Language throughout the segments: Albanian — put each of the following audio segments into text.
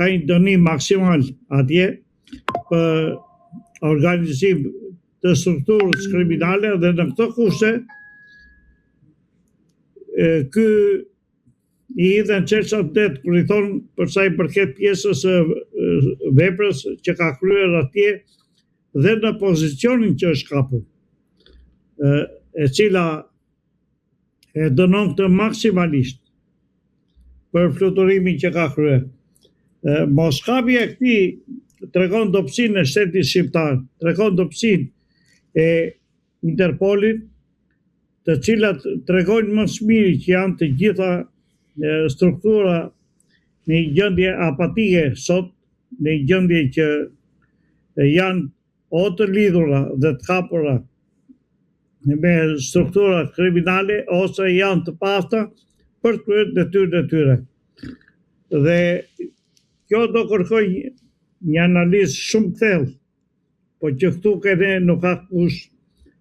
ka një dënim maksimal atje për organizim të strukturës kriminale dhe në këto kushte ky i hidhen çelësat det kur i thonë për sa i përket pjesës së veprës që ka kryer atje dhe në pozicionin që është kapur, e cila e dënon këtë maksimalisht për fluturimin që ka kryer. Moskapja e këtij tregon dobësinë e shtetit shqiptar, tregon dobësinë e Interpolit, të cilat tregojnë më së miri që janë të gjitha struktura në një gjendje apatike sot, në një gjendje që janë o të lidhura dhe të kapura me struktura kriminale ose janë të pasta për të kryer detyrën e tyre. Dhe kjo do kërkoj një analizë shumë thellë, po që këtu kene nuk ka kush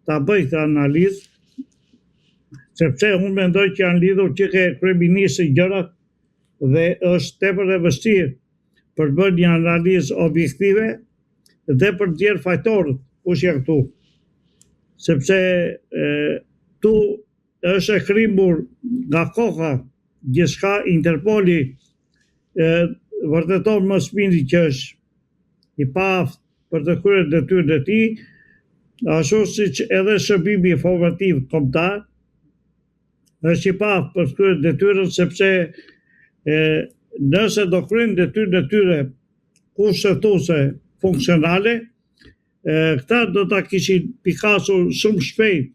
ta bëj këtë analizë, sepse unë mendoj që janë lidhur që ke kryeministri gjërat dhe është tepër e vështirë për bërë një analizë objektive dhe për djerë fajtorët kush janë këtu. Sepse tu është e krimbur nga koha gjithçka. Interpoli vërteton më së miri që është i paaftë për të kryer detyrën e tij, ashtu siç edhe shërbimi informativ kombëtar është i paaftë për të kryer detyrën, sepse nëse do kryejnë detyrën e tyre kushtetuese funksionale, këta do ta kishin pikasur shumë shpejt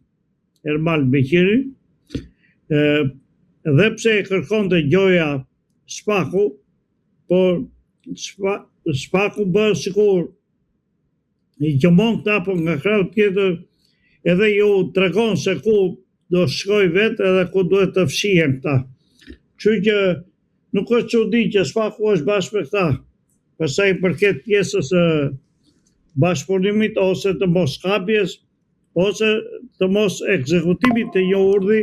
Ermal Beqirin, dhe pse e kërkonte gjoja Spaku, por Spaku bërë sikur i gjëmon këta, por nga krau tjetër edhe ju tregon se ku do shkoj vetë edhe ku duhet të fshihen këta. Kështu që nuk është çudi që Spaku është bashkë me këta, për sa i përket pjesës së bashkëpunimit ose të moskapjes ose të mos ekzekutimit të një urdhri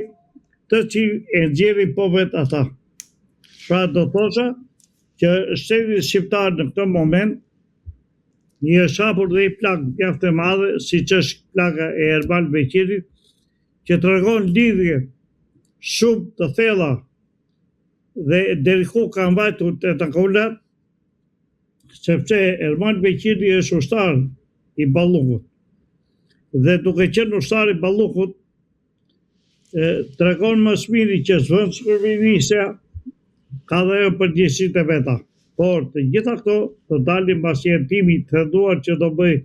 të cilin e nxjerrin po vetë ata. Pra do thosha që shteti shqiptar në këtë moment i është hapur dhe i plagë mjaft e madhe, siç është plaga e Ermal Beqirit, që tregon lidhje shumë të thella dhe deri ku ka mbajtur tentakulat, sepse Ermal Beqiri është ushtar i Ballukut. Dhe duke qenë ushtar i Ballukut, tregon më së miri që zëvendës kryeministja ka dhe ajo përgjegjësitë e veta. Por të gjitha këto do dalin mbas një hetimi të thelluar që do bëj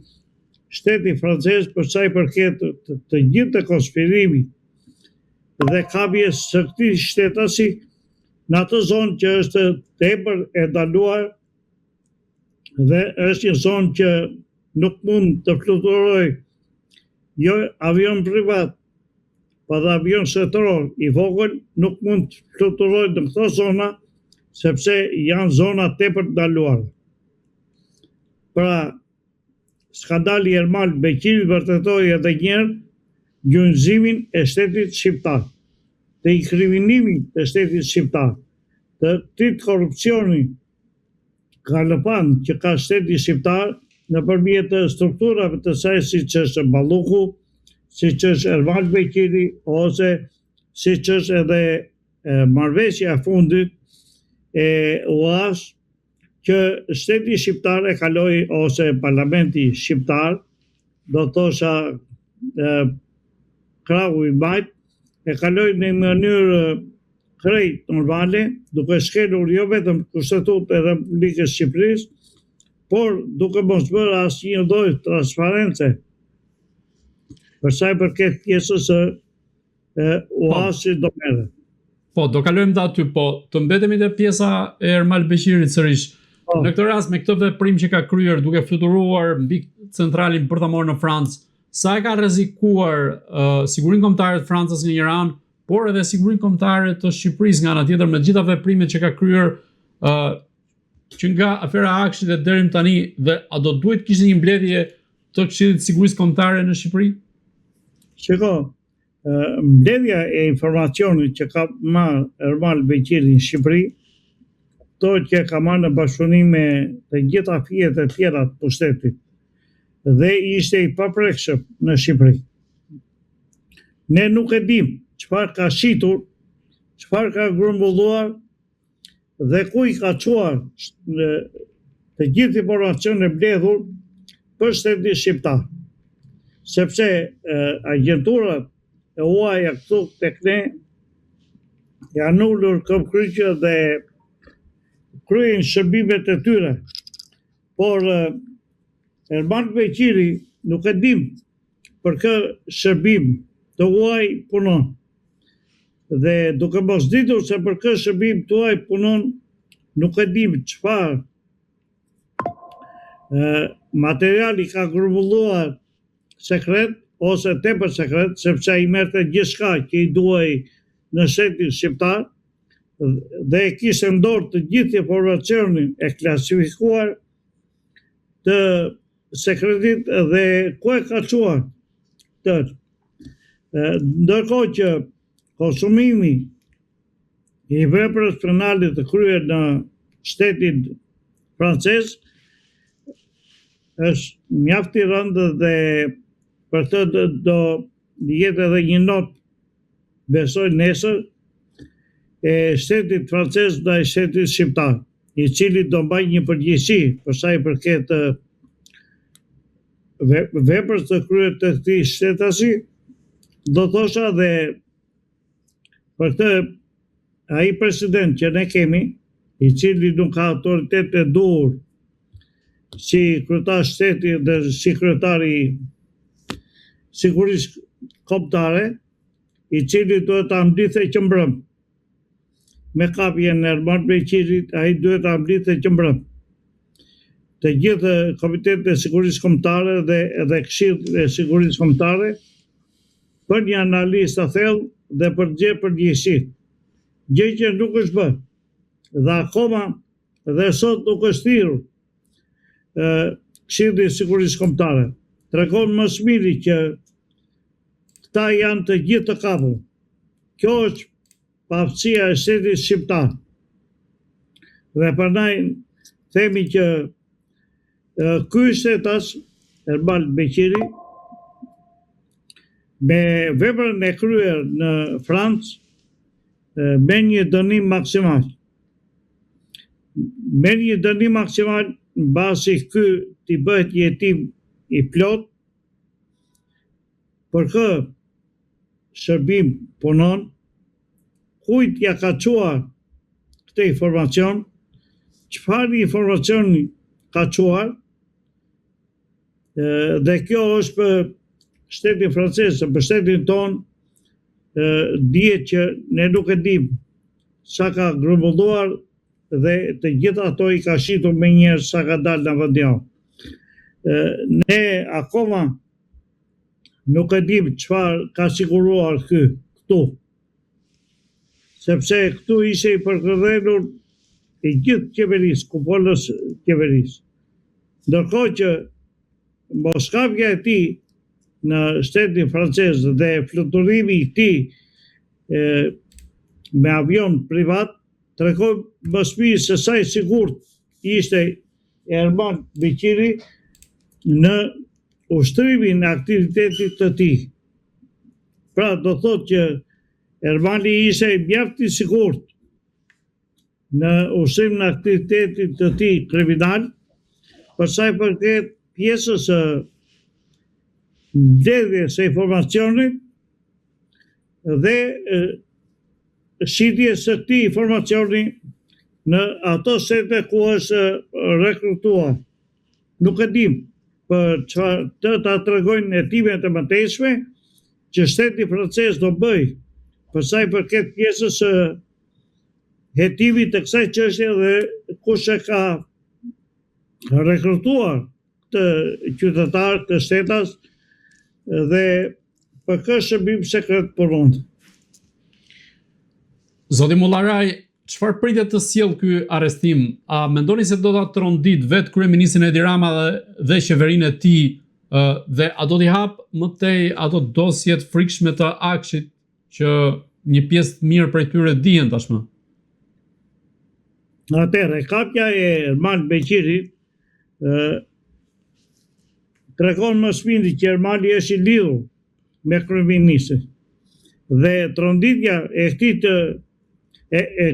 shteti francez për sa i përket të gjithë të konspirimit dhe kapjes së këtij shtetësi në atë zonë që është tepër e ndaluar dhe është një zonë që nuk mund të fluturojë jo avion privat, pa dhe avion shtetëror i vogël nuk mund të fluturojë në këto zona, sepse janë zona tepër ndaluara. Pra, skandali Ermal Beqiri vërtetoi edhe një herë gjunjëzimin e shtetit shqiptar, të inkriminimit të shtetit shqiptar, të këtij korrupsioni galopant që ka shteti shqiptar nëpërmjet strukturave të saj, siç është Balluku, siç është Ermal Beqiri, ose siç është edhe marrëveshja e fundit e UAS, që shteti shqiptar e kaloi, ose parlamenti shqiptar, do thosha krahu i majt, e kaloi në mënyrë krejt normale, duke shkelur jo vetëm Kushtetutën e Republikës Shqipërisë, por duke mos bërë asnjë lloj transparence për sa i përket pjesës së UAS-it do merret. Po, do kalojmë të aty, po të mbetemi te pjesa e Ermal Beqirit sërish. Në këtë rast, me këtë veprim që ka kryer duke fluturuar mbi centralin për ta marrë në Francë, sa e ka rrezikuar sigurinë kombëtare të Francës nga një anë, por edhe sigurinë kombëtare të Shqipërisë nga ana tjetër, me gjitha veprimet që ka kryer që nga afera Akshit dhe deri tani, dhe a do duhet kishte një mbledhje të Këshillit të Sigurisë Kombëtare në Shqipëri? Shiko, mbledhja e informacionit që ka marrë Ermal Beqiri në Shqipëri kuptohet që ka marrë në bashkëpunim me të gjitha fijet e tjera të pushtetit dhe ishte i paprekshëm në Shqipëri. Ne nuk e dim çfarë ka shitur, çfarë ka grumbulluar dhe ku i ka çuar të gjithë informacionin e mbledhur për shtetin shqiptar. Sepse agjenturat e huaja këtu tek ne janë ulur këmbkryqe dhe kryen shërbimet e tyre. Por Erman Beqiri nuk e dim për kë shërbim të huaj punon. Dhe duke mos ditur se për kë shërbim të huaj punon, nuk e dim çfarë materiali ka grumbulluar sekret ose tepër sekret, sepse ai merrte gjithçka që i duhej në shtetin shqiptar dhe e kishte në dorë të gjithë informacionin e klasifikuar të sekretit dhe ku e ka çuar tërë. Ndërkohë që konsumimi i veprës penale të kryer në shtetin francez është mjaft i rëndë dhe për të do jetë edhe një not, besoj nesër, e shtetit francez ndaj shtetit shqiptar, i cili do mbaj një përgjegjësi për sa i përket veprës të kryer të këtij shtetasi. Do thosha dhe për këtë ai president që ne kemi, i cili nuk ka autoritet e duhur si kryetar shteti dhe si kryetari sigurisë kombëtare, i cili duhet ta mblidhte që mbrëm. Me kapjen e Erman Beqirit, ai duhet ta mblidhte që mbrëm. Të gjithë Komitetet e Sigurisë Kombëtare dhe edhe Këshilli e Sigurisë Kombëtare për një analizë të thellë dhe për të gjetur përgjegjësi. Gjë që nuk është bërë. Dhe akoma dhe sot nuk është thirrur Këshilli i Sigurisë Kombëtare. Tregon më së miri që këta janë të gjithë të kapur. Kjo është pavësia e shtetit shqiptar. Dhe prandaj themi që ky shtetas, Erman Beqiri, me veprën e kryer në Francë me një dënim maksimal. Me një dënim maksimal mbasi ky t'i bëhet jetim i plot, për kë shërbim punon, kujt ja ka çuar këtë informacion, çfarë informacioni ka çuar, dhe kjo është për shtetin francez, për shtetin ton, dihet që ne nuk e dim sa ka grumbulluar dhe të gjitha ato i ka shitur me njerë sa ka dalë në vendin. Ne akoma nuk e dim çfarë ka siguruar këtu. Sepse këtu ishte i përkëdhelur i gjithë qeverisë, kupolës qeverisë. Ndërkohë që moskapja e tij në shtetin francez dhe fluturimi i tij me avion privat tregon më së miri se sa i sigurt ishte Erman Beqiri në ushtrimin e aktivitetit të tij. Pra do thotë që Ermani ishte mjaft i sigurt në ushtrimin e aktivitetit të tij kriminal, për sa i përket pjesës së mbledhjes së informacionit dhe shitjes së këtij informacioni në ato shtete ku është rekrutuar. Nuk e dim, për çfarë ta tregojnë hetimet e mëtejshme që shteti francez do bëj për sa i përket pjesës së hetimit të kësaj çështje dhe kush e ka rekrutuar këtë qytetar të shtetas dhe për kë shërbim sekret punon. Zoti Mullaraj, çfarë pritet të sjellë ky arrestim? A mendoni se do ta trondit vetë kryeministrin Edi Rama dhe qeverinë e tij dhe a do t'i hap më tej ato dosjet frikshme të Akshit që një pjesë të mirë prej tyre dihen tashmë? Atëherë, kapja e Ermal Beqirit tregon më shpindi që Ermali është i lidhur me kryeministin. Dhe tronditja e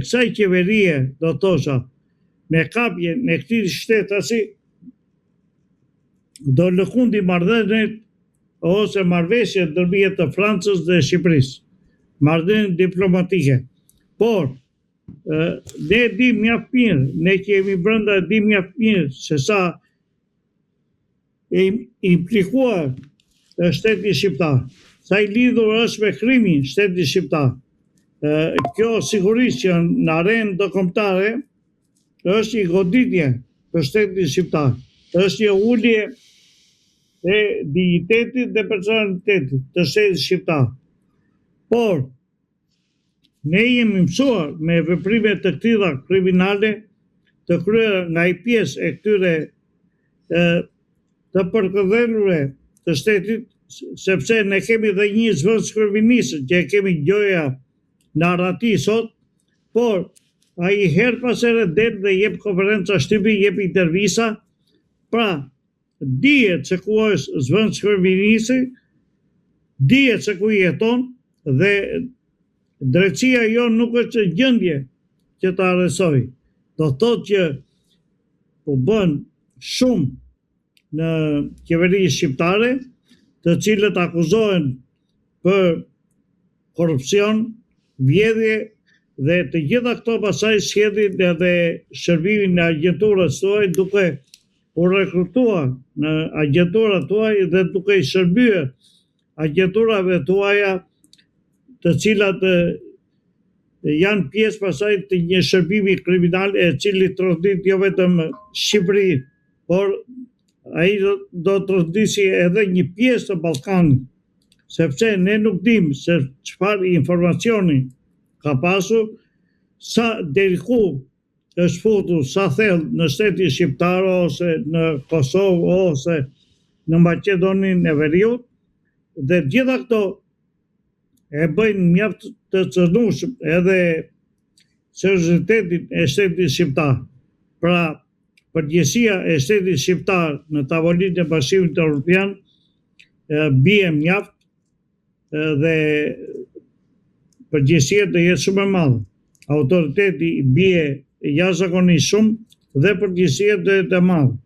kësaj qeverie, do thosha, me kapjen e këtij shtetasi, do lëkundi marrëdhëniet ose marrëveshjet ndërmjet të Francës dhe Shqipërisë, marrëdhënie diplomatike. Por ne dim mjaft mirë, ne që jemi brenda dim mjaft mirë se sa e implikuar shteti shqiptar, sa i lidhur është me krimin shteti shqiptar. Kjo sigurisht që në arenë ndërkombëtare është një goditje për shtetin shqiptar, është një ulje e dignitetit dhe personalitetit të shtetit shqiptar. Por ne jemi mësuar me veprime të tilla kriminale të kryera nga një pjesë e këtyre të përkëdhelurve të shtetit, sepse ne kemi dhe një zvëndës kryeministë që e kemi gjoja në Arati sot, por ai her pas here del dhe jep konferenca shtypi, jep intervista, pra dihet se ku është zvëndës kryeministi, dihet se ku jeton dhe drejtësia jonë nuk është në gjendje që ta arrestoj. Do thotë që po bën shumë në qeveri shqiptare, të cilët akuzohen për korrupsion, vjedhje dhe të gjitha këto pasaj sjedhin edhe shërbimin në agjenturës tuaj duke u rekrutuar në agjenturat tuaj dhe duke i shërbyer agjenturave tuaja të cilat janë pjesë pasaj të një shërbimi kriminal e cili trodhit jo vetëm Shqipëri, por ai do trodhisi edhe një pjesë të Ballkanit, sepse ne nuk dim se çfarë informacioni ka pasur, sa deri ku është futur, sa thellë në shtetin shqiptar ose në Kosovë ose në Maqedoninë e Veriut, dhe gjitha këto e bëjnë mjaft të cënueshëm edhe seriozitetin e shtetit shqiptar. Pra, përgjegjësia e shtetit shqiptar në tavolinë e Bashkimit Evropian bie mjaft dhe përgjegjësia do jetë shumë e madhe. Autoriteti bie jashtëzakonisht shumë dhe përgjegjësia do jetë e madhe.